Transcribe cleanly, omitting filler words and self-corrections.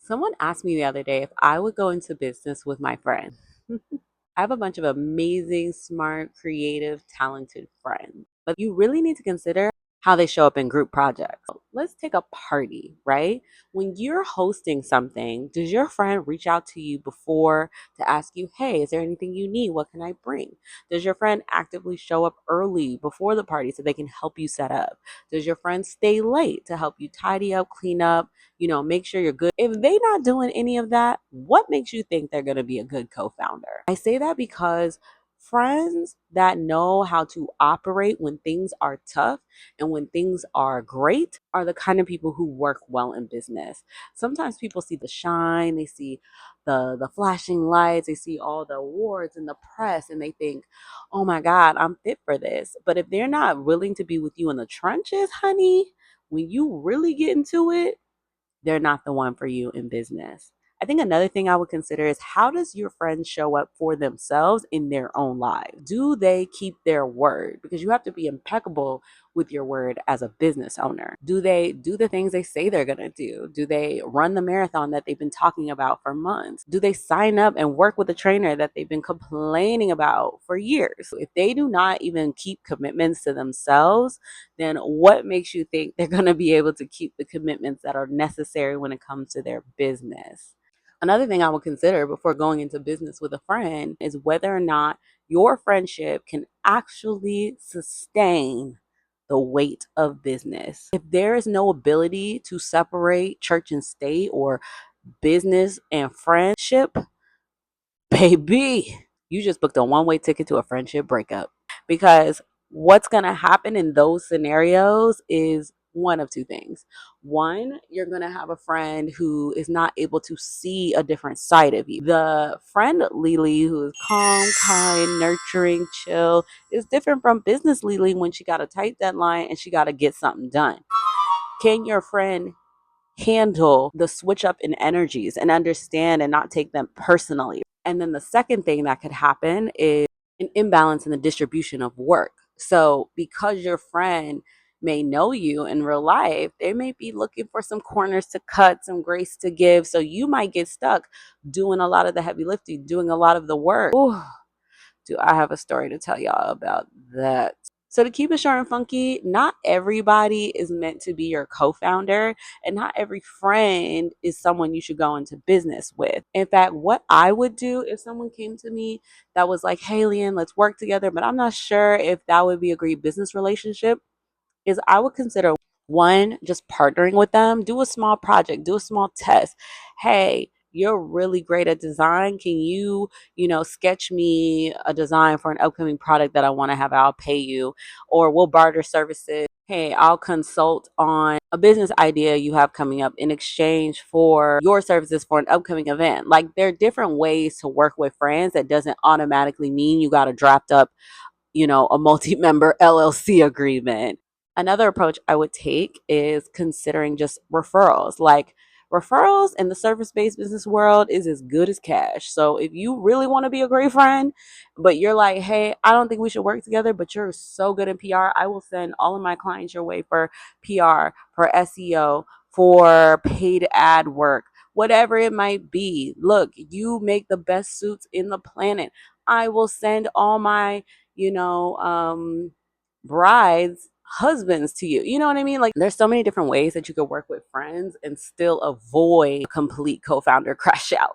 Someone asked me the other day if I would go into business with my friend. I have a bunch of amazing, smart, creative, talented friends, but you really need to consider how they show up in group projects. Let's take a party, right? When you're hosting something, does your friend reach out to you before to ask you, hey, is there anything you need? What can I bring? Does your friend actively show up early before the party so they can help you set up? Does your friend stay late to help you tidy up, clean up, make sure you're good? If they're not doing any of that, what makes you think they're going to be a good co-founder? I say that because friends that know how to operate when things are tough and when things are great are the kind of people who work well in business. Sometimes people see the shine, they see the flashing lights, they see all the awards in the press and they think, "Oh my god, I'm fit for this." But if they're not willing to be with you in the trenches, honey, when you really get into it, they're not the one for you in business. I think another thing I would consider is how does your friend show up for themselves in their own lives? Do they keep their word? Because you have to be impeccable with your word as a business owner. Do they do the things they say they're going to do? Do they run the marathon that they've been talking about for months? Do they sign up and work with a trainer that they've been complaining about for years? If they do not even keep commitments to themselves, then what makes you think they're going to be able to keep the commitments that are necessary when it comes to their business? Another thing I would consider before going into business with a friend is whether or not your friendship can actually sustain the weight of business. If there is no ability to separate church and state or business and friendship, baby, you just booked a one-way ticket to a friendship breakup. Because what's going to happen in those scenarios is one of two things. One, you're going to have a friend who is not able to see a different side of you. The friend Lily, who is calm, kind, nurturing, chill, is different from business Lily when she got a tight deadline and she got to get something done. Can your friend handle the switch up in energies and understand and not take them personally? And then the second thing that could happen is an imbalance in the distribution of work. So, because your friend may know you in real life, they may be looking for some corners to cut, some grace to give. So, you might get stuck doing a lot of the heavy lifting, doing a lot of the work. Ooh, do I have a story to tell y'all about that? So, to keep it short and funky, not everybody is meant to be your co founder, and not every friend is someone you should go into business with. In fact, what I would do if someone came to me that was like, hey, Leanne, let's work together, but I'm not sure if that would be a great business relationship, is I would consider one, just partnering with them, do a small project, do a small test. Hey, you're really great at design. Can you, sketch me a design for an upcoming product that I want to have? I'll pay you, or we'll barter services. Hey, I'll consult on a business idea you have coming up in exchange for your services for an upcoming event. Like, there are different ways to work with friends that doesn't automatically mean you got to draft up a multi-member LLC agreement. Another approach I would take is considering just referrals. Like, referrals in the service-based business world is as good as cash. So if you really want to be a great friend, but you're like, hey, I don't think we should work together, but you're so good in PR, I will send all of my clients your way for PR, for SEO, for paid ad work, whatever it might be. Look, you make the best suits in the planet. I will send all my brides husbands to you. You know what I mean? Like, there's so many different ways that you could work with friends and still avoid complete co-founder crash out.